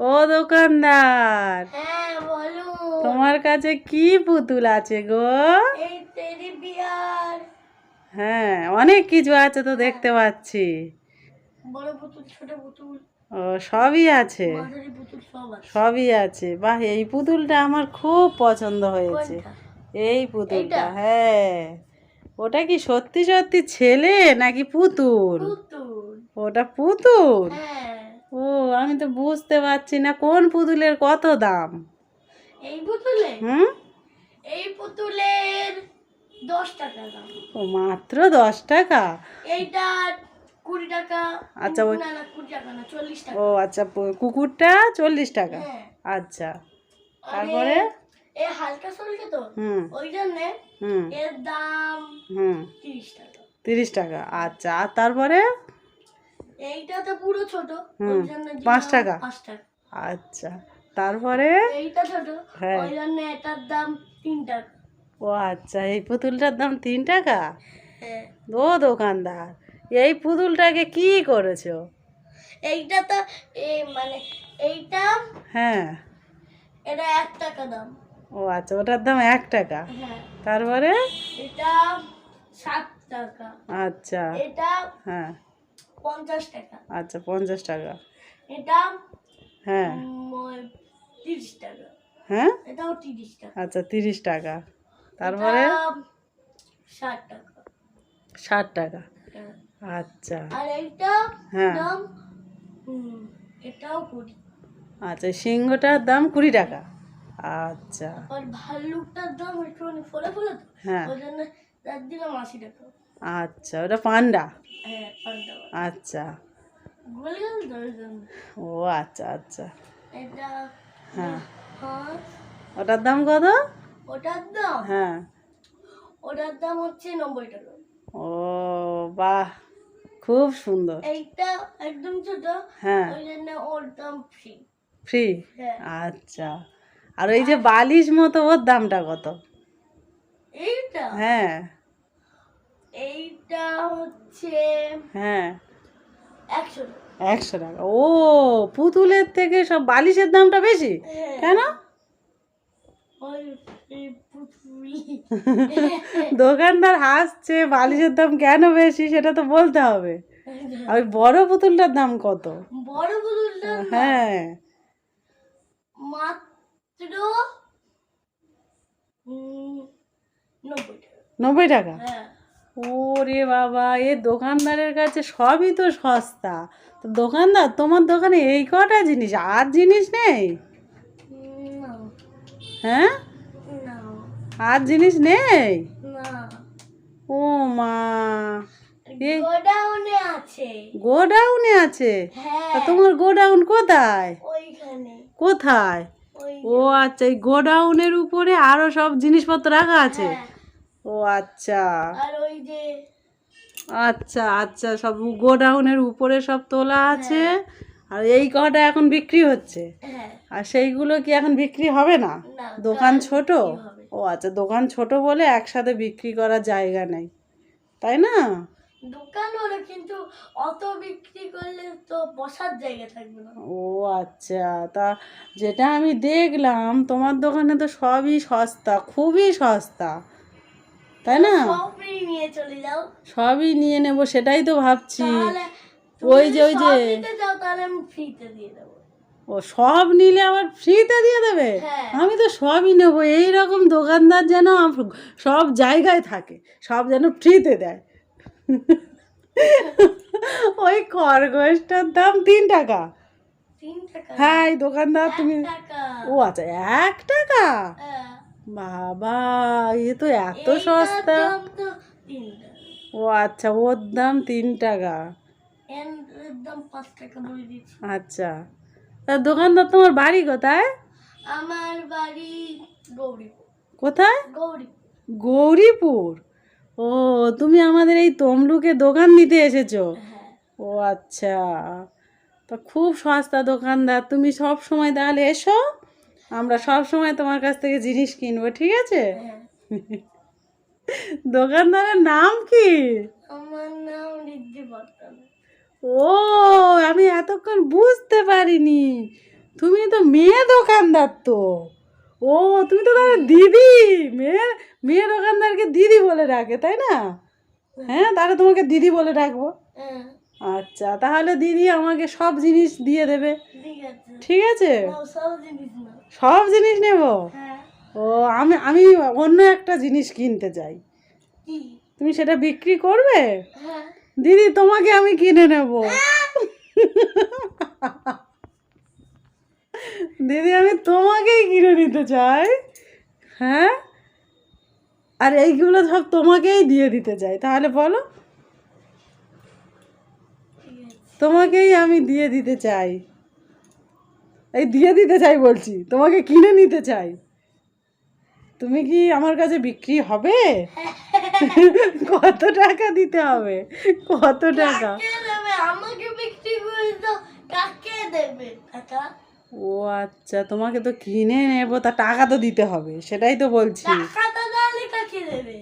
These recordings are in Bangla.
ও দোকানদার, হ্যাঁ বলো। তোমার কাছে কি পুতুল আছে গো? এই টেডি বিয়ার। হ্যাঁ, অনেক কিছু আছে তো দেখতে পাচ্ছি। বড় পুতুল, ছোট পুতুল, ও সবই আছে, মাঝারি পুতুল সব আছে। সবই আছে। বাহ, এই পুতুলটা আমার খুব পছন্দ হয়েছে। কোনটা? এই পুতুলটা, এইটা? হ্যাঁ। ওটা কি সত্যি সত্যি ছেলে নাকি পুতুল? পুতুল। ওটা পুতুল? হ্যাঁ। ও, আমি তো বুঝতে পারছি না কোন পুতুলের কত দাম। এই পুতুলে? হুম। এই পুতুলের 10 টাকা দাম। ও, মাত্র 10 টাকা? এইটা 20 টাকা। আচ্ছা, ওই না না 20 টাকা না, 40 টাকা। ও আচ্ছা, কুকুরটা 40 টাকা। হ্যাঁ। আচ্ছা, আরে তারপরে? এই হালকা সলকে তো, হুম ওই জন্য হুম এর দাম হুম 30 টাকা। 30 টাকা। আচ্ছা, আর তারপরে? এইটা তো পুরো ছোট, হুম, ওই জন্য 5 টাকা। 5 টাকা। আচ্ছা, তারপরে? এইটা ছোট, হ্যাঁ। ওই জন্য এটার দাম 3 টাকা। ও আচ্ছা, এই পুতুলটার দাম 3 টাকা? হ্যাঁ। ও দোকানদার, এই পুতুলটাকে কি করেছো? এইটা তো মানে এইটা, হ্যাঁ। এটা 1 টাকা দাম। ও আচ্ছা, ওটার দাম 1 টাকা। হ্যাঁ। তারপরে? এটা 7 টাকা। আচ্ছা। এটা হ্যাঁ। 50 টাকা। আচ্ছা, 50 টাকা। এটা হ্যাঁ। 30 টাকা। হ্যাঁ। এটাও 30 টাকা। আচ্ছা, 30 টাকা। তারপরে? এটা 60 টাকা। 60 টাকা। হ্যাঁ। আচ্ছা। আর এইটা হ্যাঁ। দাম এটাও 20। আচ্ছা, সিংহটার দাম 20 টাকা। আচ্ছা। আর ভাল্লুকটার দাম একটু ফলে ফলে তো, হ্যাঁ। ওই জন্য তার দিলাম 80 টাকা। আচ্ছা, ওটা পান্ডা? হ্যাঁ, পাল্টা আচ্ছা। গোল গেল তো ওই জন্য। ও আচ্ছা আচ্ছা। এটা হ্যাঁ, হাঁস। ওটার দাম কত? ওটার দাম, হ্যাঁ। ওটার দাম হচ্ছে 90 টাকা। ও বাহ, খুব সুন্দর। এইটা একদম ছোট, হ্যাঁ। ওই জন্য ওর দাম ফ্রি। ফ্রি? হ্যাঁ। আচ্ছা। আর ওই যে বালিশ মতো, ওর দামটা কত? এইটা, হ্যাঁ। এইটা হচ্ছে হ্যাঁ, 100 টাকা। 100 টাকা। ও, পুতুলের থেকে সব বালিশের দামটা বেশি হ্যাঁ। কেন? ওই এই পুতুল। দোকানদার হাসছে, বালিশের দাম কেন বেশি সেটা তো বলতে হবে। আর ওই বড় পুতুলটার দাম কত? বড় পুতুলটার দাম হ্যাঁ। মাত্র 90 টাকা। 90 টাকা? হ্যাঁ। ওরে বাবা, এ দোকানদারের কাছে সবই তো সস্তা। তো দোকানদার, তোমার দোকানে এই কটা জিনিস, আর জিনিস নেই? না হ্যাঁ, না আর জিনিস নেই? না, ও মা, এ গোডাউনে আছে। গোডাউনে আছে? হ্যাঁ, তা তোমার গোডাউন কোথায়? ওইখানে। কোথায়? ওই ও আচ্ছা, এই গোডাউনের উপরে আরো সব জিনিসপত্র রাখা আছে? হ্যাঁ, ও আচ্ছা আর ওই যে আচ্ছা আচ্ছা, সব গোডাউনের উপরে সব তোলা আছে। আর এই কটা এখন বিক্রি হচ্ছে? হ্যাঁ। আর সেইগুলো কি এখন বিক্রি হবে না? না, দোকান কাল ছোট? বিক্রি হবে। ও আচ্ছা, দোকান ছোট বলে একসাথে বিক্রি করার জায়গা নেই, তাই না? দোকান হলো, কিন্তু অত বিক্রি করলে তো বসার জায়গা থাকবে না। ও আচ্ছা, তা যেটা আমি দেখলাম তোমার দোকানে তো সবই সস্তা, খুবই সস্তা, তাই না? সবই নিয়ে চলে যাও। সবই নিয়ে নেব, সেটাই তো ভাবছি। তাহলে ওই যে ওই যে, সব নিতে যাও তাহলে আমি ফ্রিতে দিয়ে দেবো। ও সব নিলে আবার ফ্রিতে দিয়ে দেবে? হ্যাঁ। আমি তো সবই নেবো। এই রকম দোকানদার যেন সব জায়গায় থাকে, সব যেন ফ্রিতে দেয়। ওই খরগোশটার দাম 3 টাকা? 3 টাকা? হ্যাঁ, এই দোকানদার 1 তুমি। টাকা। ও আচ্ছা, 1 টাকা? হ্যাঁ। বাবা, এ তো এত এইটার সস্তা। দাম তো 3 টাকা। ও আচ্ছা, ওর দাম 3 টাকা। এর দাম 5 টাকা বলে দিচ্ছি। আচ্ছা, তা দোকানদার তোমার বাড়ি কোথায়? আমার বাড়ি গৌরীপুর। কোথায়? গৌরীপুর। গৌরীপুর? ও, তুমি আমাদের এই তমলুকে দোকান দিতে এসেছো? হ্যাঁ। ও আচ্ছা, তা খুব সস্তা দোকানদার। তুমি সব সময় তাহলে এসো, আমরা সব সময় তোমার কাছ থেকে জিনিস কিনবো, ঠিক আছে? হ্যাঁ। দোকানদারের নাম কি? আমার নাম ঋদ্ধি বর্তমান। ও, আমি এতক্ষণ বুঝতে পারিনি। তুমি তো মেয়ে দোকানদার তো। ও, তুমি তো তাহলে দিদি। মেয়ে মেয়ে দোকানদারকে দিদি বলে ডাকে, তাই না? হ্যাঁ, তাহলে তোমাকে দিদি বলে ডাকবো। হ্যাঁ, আচ্ছা, তাহলে দিদি আমাকে সব জিনিস দিয়ে দেবে। ঠিক আছে। ঠিক আছে, নাও, সব জিনিস নাও। সব জিনিস নেব। হ্যাঁ। ও, আমি আমি অন্য একটা জিনিস কিনতে চাই, কি? তুমি সেটা বিক্রি করবে? হ্যাঁ। দিদি, তোমাকে আমি কিনে নেব। দিদি, আমি তোমাকেই কিনে নিতে চাই। হ্যাঁ, আর এইগুলো সব তোমাকেই দিয়ে দিতে চাই। তাহলে বলো, ঠিক আছে। তোমাকেই আমি দিয়ে দিতে চাই। এই দিয়ে দিতে চাই বলছি, তোমাকে কিনে নিতে চাই। তুমি কি আমার কাছে বিক্রি হবে? কত টাকা দিতে হবে? কত টাকা? কাকে দেবে? আমাকে বিক্রি করে দাও, কাকে দেবে টাকা? ও আচ্ছা, তোমাকে তো কিনে নেবো, তা টাকা তো দিতে হবে, সেটাই তো বলছি। টাকাটা তাহলে কাকে দেবে?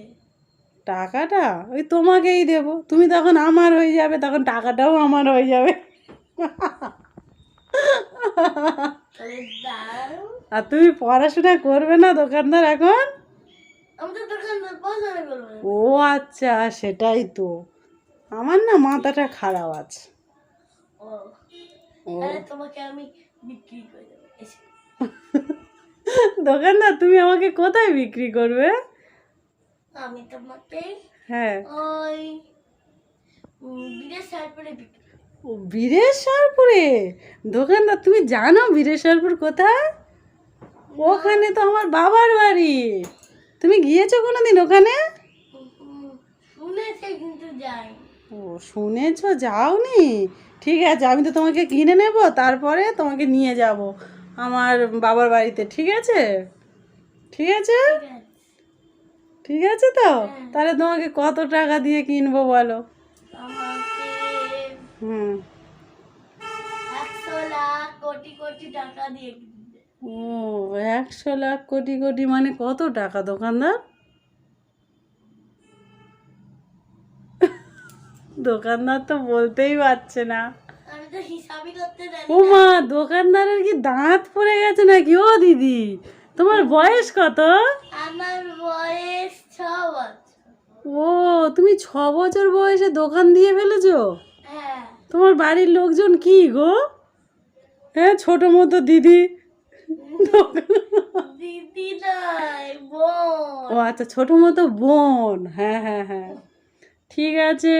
টাকাটা ওই তোমাকেই দেবো, তুমি তখন আমার হয়ে যাবে, তখন টাকাটাও আমার হয়ে যাবে। তাহলে দাও। আর তুমি পড়াশোনা করবে না দোকানদার এখন? আমি তো দোকানদার পছন্দ করবো না। ও আচ্ছা, সেটাই তো। আমার না মাথাটা খারাপ আছে। ও, ও, তাহলে তোমাকে আমি বিক্রি করে দেবো, এসে। দোকানদার, তুমি আমাকে কোথায় বিক্রি করবে? আমি তোমাকে হ্যাঁ। ওই বিদেশ তারপরে বিক্রি করবো। ও, বীরেশ্বরপুরে? দোকানদার, তুমি জানো বীরেশ্বরপুর কোথায়? ওখানে তো আমার বাবার বাড়ি। তুমি গিয়েছো কোনোদিন ওখানে? শুনেছে কিন্তু যাই। ও, শুনেছো, যাওনি? ঠিক আছে, আমি তো তোমাকে কিনে নেব, তারপরে তোমাকে নিয়ে যাব আমার বাবার বাড়িতে। ঠিক আছে? ঠিক আছে? ঠিক আছে। ঠিক আছে তো। হ্যাঁ। তাহলে তোমাকে কত টাকা দিয়ে কিনবো বলো? আমাকে হুম। 100 লাখ কোটি কোটি টাকা দিয়ে কিনবে। ও, 100 লাখ কোটি কোটি মানে কত টাকা দোকানদার? দোকানদার তো বলতেই পারছে না। আমি তো হিসাবই করতে জানি ও না। মা, দোকানদারের কি দাঁত পড়ে গেছে নাকি? ও দিদি, তোমার বয়স কত? আমার বয়স 6 বছর। ও, তুমি 6 বছর বয়সে দোকান দিয়ে ফেলেছো? হ্যাঁ। তোমার বাড়ির লোকজন কি গো? হ্যাঁ, ছোট মতো দিদি। দিদি নয়, বোন। ও আচ্ছা, ছোট মতো বোন। হ্যাঁ হ্যাঁ হ্যাঁ, ঠিক আছে।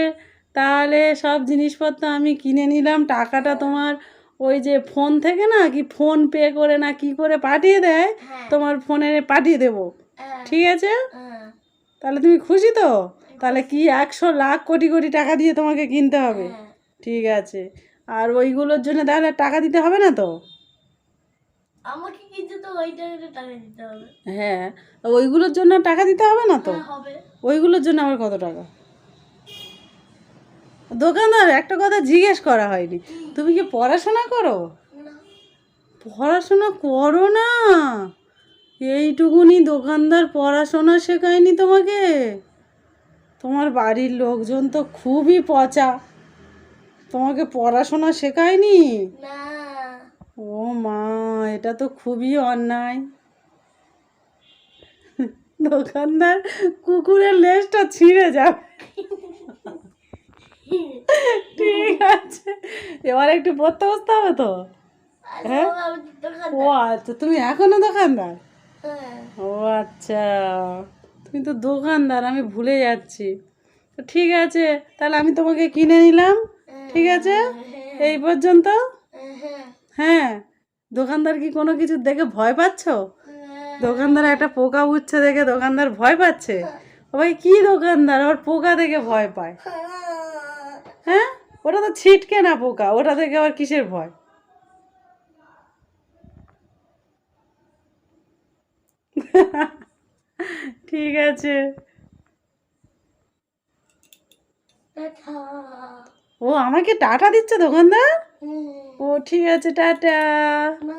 তাহলে সব জিনিসপত্র আমি কিনে নিলাম, টাকাটা তোমার ওই যে ফোন থেকে না কি ফোন পে করে না কি করে পাঠিয়ে দেয়, হ্যাঁ। তোমার ফোনে পাঠিয়ে দেবো। হ্যাঁ। ঠিক আছে? হ্যাঁ। তাহলে তুমি খুশি তো? তাহলে কি 100 লাখ কোটি কোটি টাকা দিয়ে তোমাকে কিনতে হবে? হ্যাঁ। ঠিক আছে। আর ওইগুলোর জন্য তাহলে টাকা দিতে হবে না তো? আমাকে কিন্তু তো ওই টাকাটা টাকা দিতে হবে। হ্যাঁ, ওইগুলোর জন্য টাকা দিতে হবে না তো? হ্যাঁ, হবে। ওইগুলোর জন্য আবার কত টাকা? দোকানদার, একটা কথা জিজ্ঞেস করা হয়নি, তুমি কি পড়াশোনা করো? না। পড়াশোনা করো না? এইটুকুনি দোকানদার পড়াশোনা শেখায়নি তোমাকে? তোমার বাড়ির লোকজন তো খুবই পচা, তোমাকে পড়াশোনা শেখায়নি? না। ও মা, এটা তো খুবই অন্যায়। দোকানদার, কুকুরের লেজটা ছিঁড়ে যাবে। ঠিক আছে, এবার একটু পড়তে বসতে হবে তো। আরে হ্যাঁ? বাবা, আমি তো দোকানদার। ও আচ্ছা, তুমি এখনো দোকানদার? হ্যাঁ। ও আচ্ছা, তুমি তো দোকানদার, আমি ভুলে যাচ্ছি। তো ঠিক আছে, তাহলে আমি তোমাকে কিনে নিলাম। ঠিক আছে, এই পর্যন্ত। হ্যাঁ। হ্যাঁ, দোকানদার কি কোনো কিছু দেখে ভয় পাচ্ছো? দোকানদার একটা পোকা উঠছে দেখে দোকানদার ভয় পাচ্ছে? ও ভাই, কি দোকানদার আবার পোকা দেখে ভয় পায়? হ্যাঁ, ওটা তো ছিটকে না পোকা, ওটা দেখে আবার কিসের ভয়? ঠিক আছে। টাটা। ও, আমাকে টাটা দিচ্ছে দোকানদার? হুম। ও ঠিক আছে, টাটা। না।